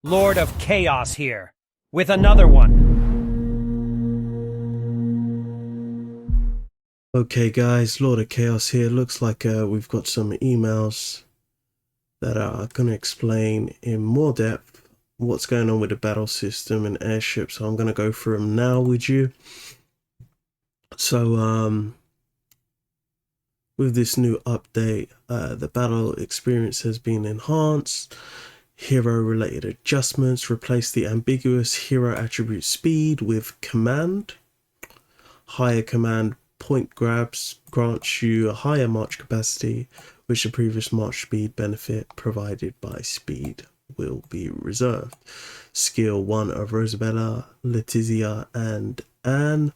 Lord of Chaos here, with another one. Okay guys, Lord of Chaos here. Looks like we've got some emails that are going to explain in more depth what's going on with the battle system and Airship. So I'm going to go through them now with you. So with this new update, the battle experience has been enhanced. Hero related adjustments replace the ambiguous hero attribute speed with command. Higher command point grabs grants you a higher march capacity, which the previous march speed benefit provided by speed will be reserved. Skill 1 of Rosabella, Letizia, and Anne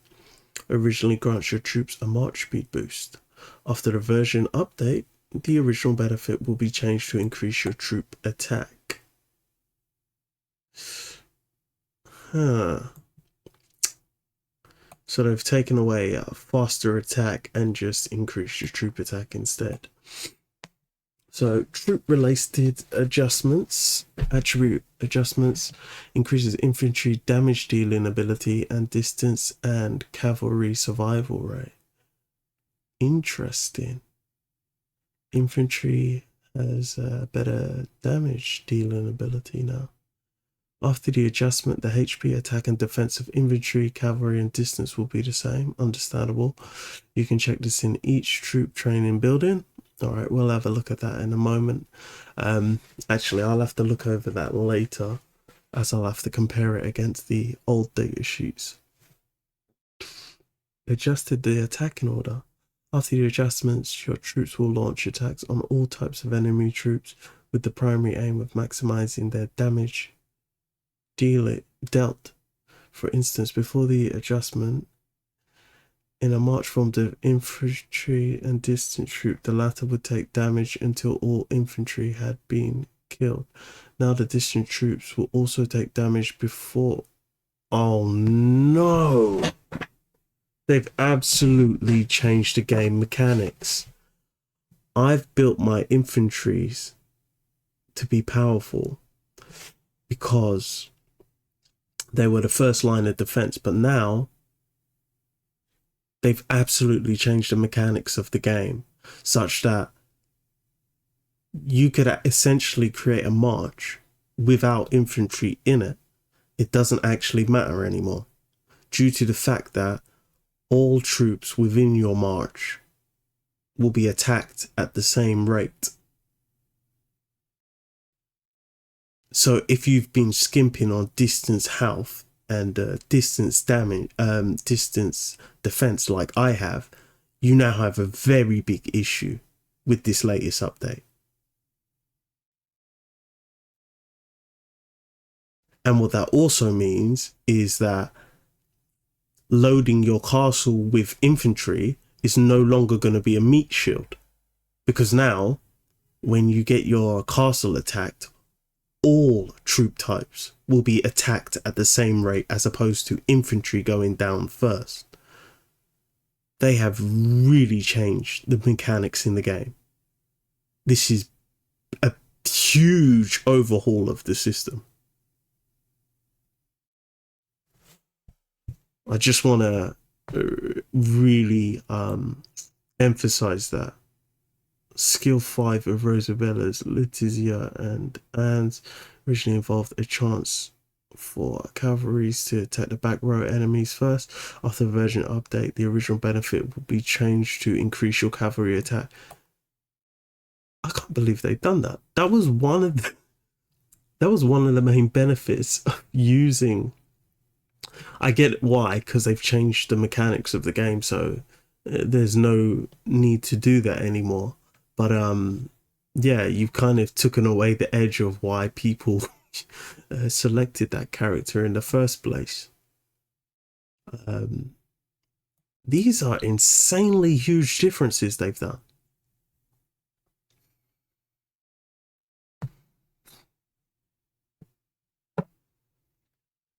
originally grants your troops a march speed boost. After the version update, the original benefit will be changed to increase your troop attack. So they've taken away a faster attack and just increased your troop attack instead. So troop related adjustments, attribute adjustments, increases infantry damage dealing ability and distance and cavalry survival rate. Interesting. Infantry has a better damage dealing ability now. After the adjustment, the HP, attack and defense of infantry, cavalry and distance will be the same. Understandable. You can check this in each troop training building. Alright, we'll have a look at that in a moment. Actually, I'll have to look over that later, as I'll have to compare it against the old data sheets. Adjusted the attacking order. After the adjustments, your troops will launch attacks on all types of enemy troops with the primary aim of maximizing their damage dealt. For instance, before the adjustment, in a march formed of infantry and distant troop, the latter would take damage until all infantry had been killed. Now the distant troops will also take damage before. Oh no! They've absolutely changed the game mechanics. I've built my infantries to be powerful because they were the first line of defense, but now they've absolutely changed the mechanics of the game such that you could essentially create a march without infantry in it. It doesn't actually matter anymore due to the fact that all troops within your march will be attacked at the same rate. So if you've been skimping on distance health and distance damage, distance defense like I have, you now have a very big issue with this latest update. And what that also means is that loading your castle with infantry is no longer going to be a meat shield, because now when you get your castle attacked, all troop types will be attacked at the same rate as opposed to infantry going down first. They have really changed the mechanics in the game. This is a huge overhaul of the system. I just want to really emphasize that. Skill 5 of Rosabella's, Letizia and Anne's originally involved a chance for cavalries to attack the back row enemies first. After the version update, the original benefit will be changed to increase your cavalry attack. I can't believe they've done that. That was one of the main benefits of using. I get why, because they've changed the mechanics of the game, so there's no need to do that anymore. But yeah, you've kind of taken away the edge of why people selected that character in the first place. These are insanely huge differences they've done.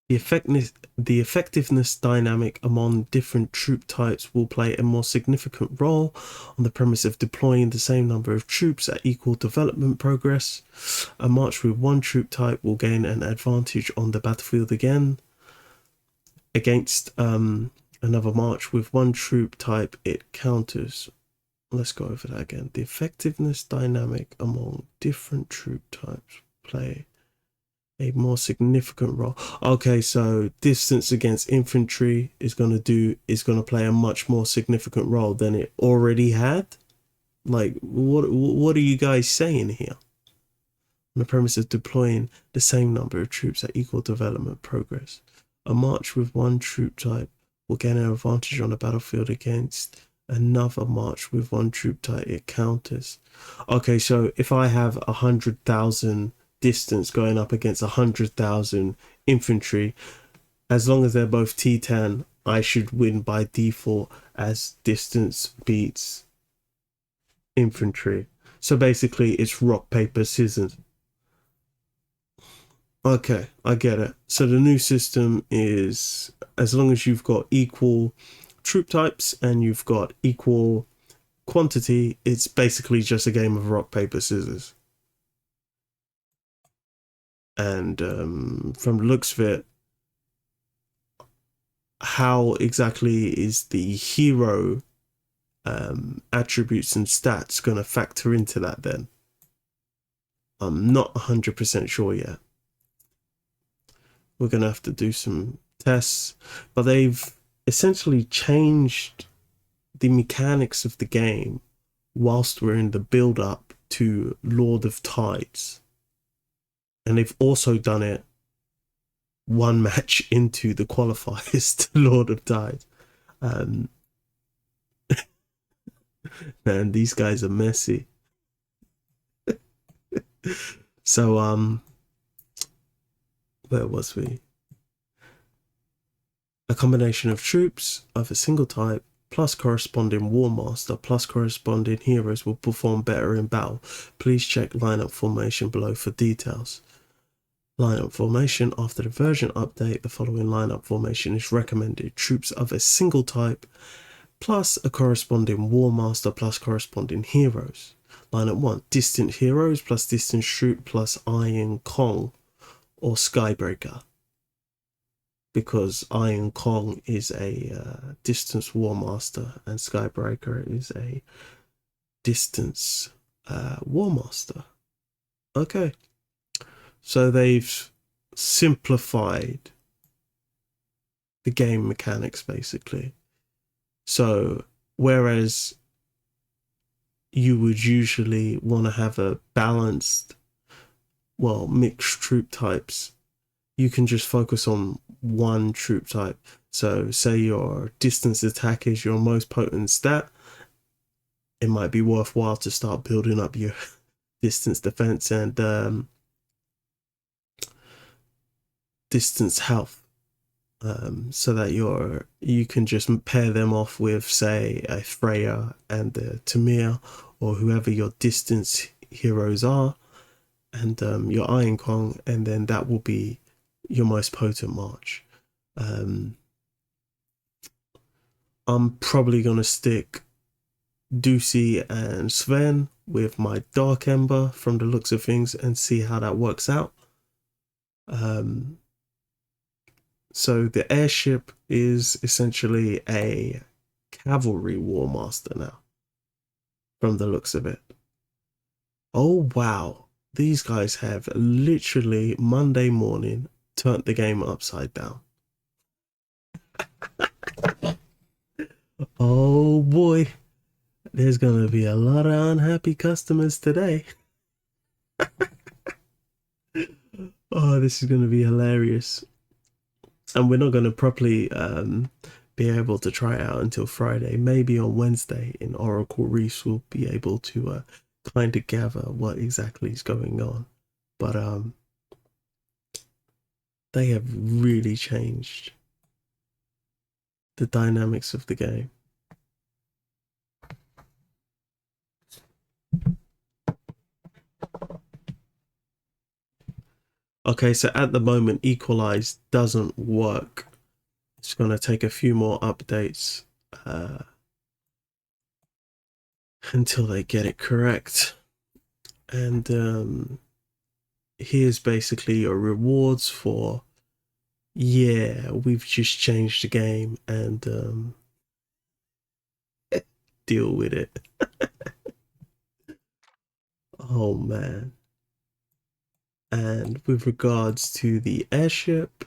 The effectiveness dynamic among different troop types will play a more significant role on the premise of deploying the same number of troops at equal development progress. A march with one troop type will gain an advantage on the battlefield against another march with one troop type. It counters. Let's go over that again. The effectiveness dynamic among different troop types play a more significant role. Okay, so distance against infantry is going to play a much more significant role than it already had. Like, what are you guys saying here? On the premise of deploying the same number of troops at equal development progress, a march with one troop type will gain an advantage on the battlefield against another march with one troop type. It counters. Okay, so if I have 100,000 distance going up against 100,000 infantry, as long as they're both T10, I should win by default as distance beats infantry. So basically it's rock, paper, scissors. Okay, I get it. So the new system is, as long as you've got equal troop types and you've got equal quantity, it's basically just a game of rock, paper, scissors. And from the looks of it, how exactly is the hero attributes and stats going to factor into that then? I'm not 100% sure yet. We're going to have to do some tests, but they've essentially changed the mechanics of the game whilst we're in the build up to Lord of Tides. And they've also done it one match into the qualifiers to Lord of Tides. Man, these guys are messy. So, where was we? A combination of troops of a single type plus corresponding War Master plus corresponding heroes will perform better in battle. Please check lineup formation below for details. Lineup formation. After the version update, the following lineup formation is recommended. Troops of a single type plus a corresponding War Master plus corresponding heroes. Lineup 1. Distant heroes plus distant troop plus Iron Kong or Skybreaker. Because Iron Kong is a distance War Master and Skybreaker is a distance War Master. Okay. So they've simplified the game mechanics basically. So whereas you would usually want to have a balanced, well, mixed troop types, you can just focus on one troop type. So say your distance attack is your most potent stat, it might be worthwhile to start building up your distance defense and distance health, so that you can just pair them off with, say, a Freya and a Tamir or whoever your distance heroes are, and your Iron Kong, and then that will be your most potent march. I'm probably going to stick Ducey and Sven with my Dark Ember from the looks of things and see how that works out. So the Airship is essentially a cavalry War Master now, from the looks of it. Oh wow, these guys have literally Monday morning turned the game upside down. Oh boy, there's gonna be a lot of unhappy customers today. Oh, this is gonna be hilarious. And we're not gonna properly be able to try it out until Friday. Maybe on Wednesday in Oracle Reefs we'll be able to kind of gather what exactly is going on. But they have really changed the dynamics of the game. Okay, so at the moment, Equalize doesn't work. It's going to take a few more updates until they get it correct. And here's basically your rewards for, yeah, we've just changed the game, and deal with it. Oh man. And with regards to the airship,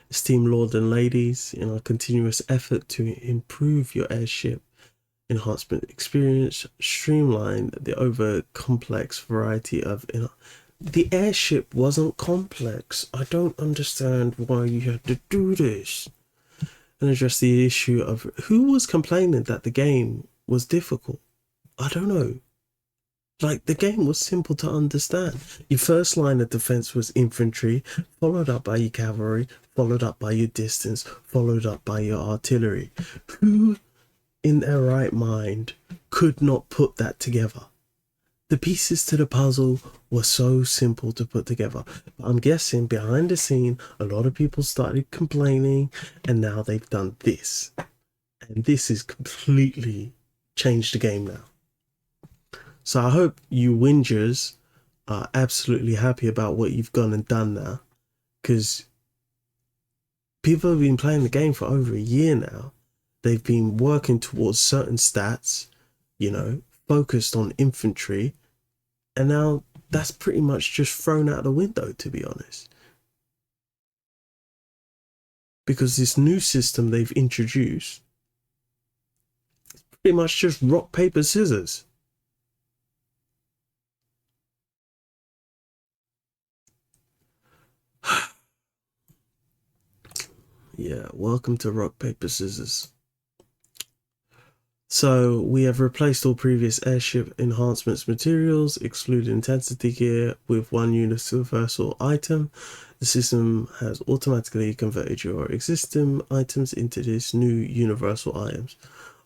esteemed lord and ladies, in our continuous effort to improve your airship enhancement experience, streamline the over complex variety of the airship wasn't complex. I don't understand why you had to do this. And address the issue of who was complaining that the game was difficult. I don't know. Like, the game was simple to understand. Your first line of defense was infantry, followed up by your cavalry, followed up by your distance, followed up by your artillery. Who in their right mind could not put that together? The pieces to the puzzle were so simple to put together. But I'm guessing behind the scene, a lot of people started complaining, and now they've done this. And this has completely changed the game now. So I hope you whingers are absolutely happy about what you've gone and done now, because people have been playing the game for over a year now. They've been working towards certain stats, you know, focused on infantry, and now that's pretty much just thrown out the window, to be honest. Because this new system they've introduced, pretty much just rock, paper, scissors. Yeah, welcome to rock, paper, scissors. So we have replaced all previous airship enhancements materials, excluding intensity gear, with one universal item. The system has automatically converted your existing items into this new universal items.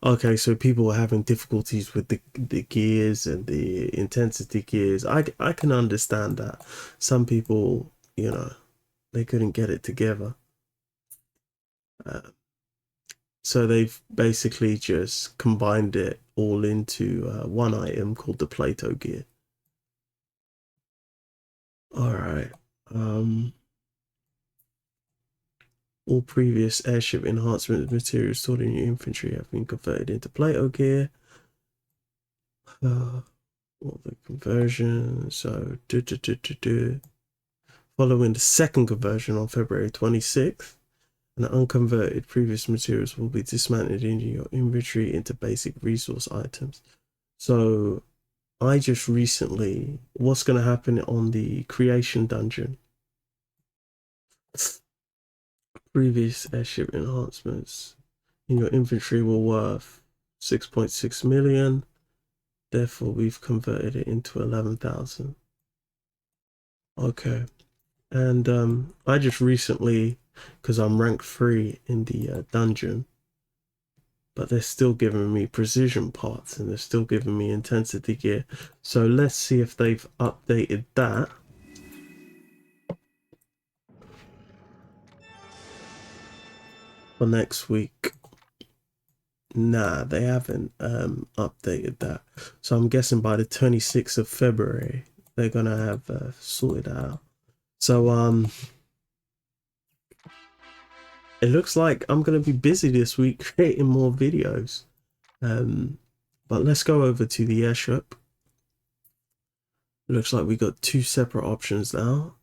Okay, so people were having difficulties with the gears and the intensity gears. I can understand that. Some people, you know, they couldn't get it together. So they've basically just combined it all into one item called the Plato gear. All right. All previous airship enhancement materials stored in your infantry have been converted into Plato gear. All the conversion. So, following the second conversion on February 26th, and unconverted previous materials will be dismantled into your inventory into basic resource items. So I just recently, what's going to happen on the creation dungeon? Previous airship enhancements in your inventory were worth 6.6 million. Therefore, we've converted it into 11,000. Okay. And I just recently, because I'm rank 3 in the dungeon, but they're still giving me precision parts and they're still giving me intensity gear. So let's see if they've updated that. For next week. Nah, they haven't updated that. So I'm guessing by the 26th of February, they're going to have sorted out. So it looks like I'm going to be busy this week creating more videos. But let's go over to the airship. Looks like we got two separate options now.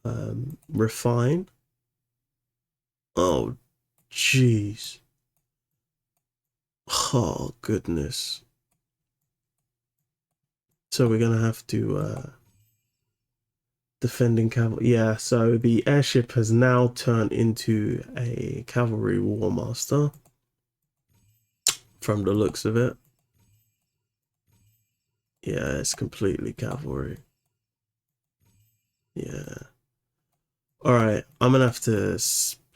Refine. Oh, jeez. Oh, goodness. So we're going to have to defending cavalry. Yeah, so the airship has now turned into a cavalry war master from the looks of it. Yeah, it's completely cavalry. Yeah. All right, I'm gonna have to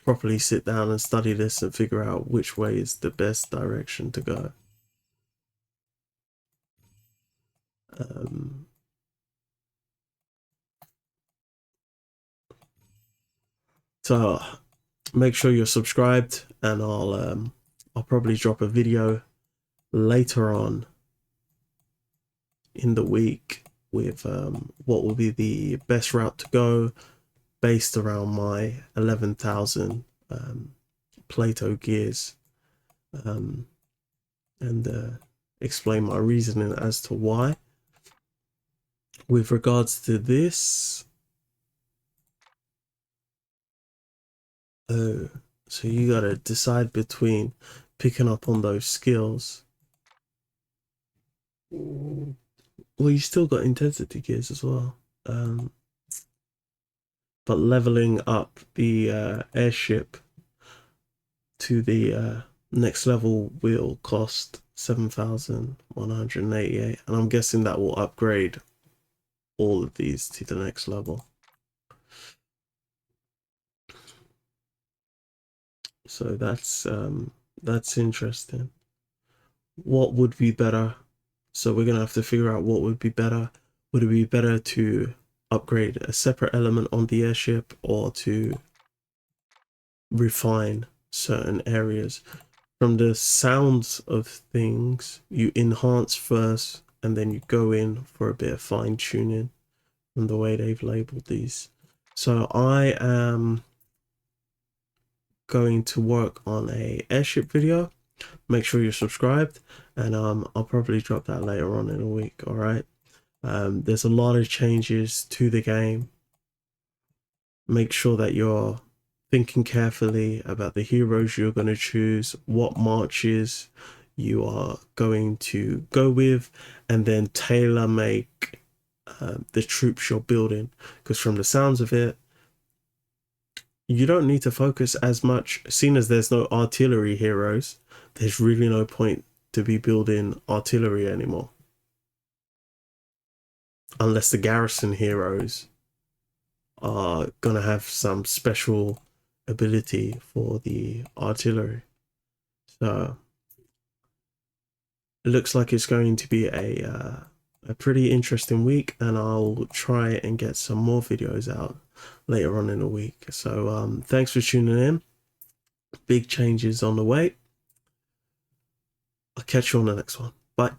properly sit down and study this and figure out which way is the best direction to go. So make sure you're subscribed, and I'll probably drop a video later on in the week with what will be the best route to go based around my 11,000 Plato gears, and explain my reasoning as to why. With regards to this, so you gotta decide between picking up on those skills. Well, you still got intensity gears as well, but leveling up the airship to the next level will cost 7,188, and I'm guessing that will upgrade all of these to the next level. So that's interesting. What would be better? So we're gonna have to figure out what would be better. Would it be better to upgrade a separate element on the airship, or to refine certain areas? From the sounds of things, you enhance first and then you go in for a bit of fine tuning from the way they've labeled these. So I am going to work on a airship video. Make sure you're subscribed, and I'll probably drop that later on in a week. All right. There's a lot of changes to the game. Make sure that you're thinking carefully about the heroes you're going to choose, what marches you are going to go with, and then tailor make the troops you're building, because from the sounds of it, you don't need to focus as much. Seeing as there's no artillery heroes, there's really no point to be building artillery anymore, unless the garrison heroes are gonna have some special ability for the artillery. So it looks like it's going to be a pretty interesting week, and I'll try and get some more videos out later on in the week. So thanks for tuning in. Big changes on the way. I'll catch you on the next one. Bye.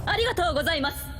ありがとうございます。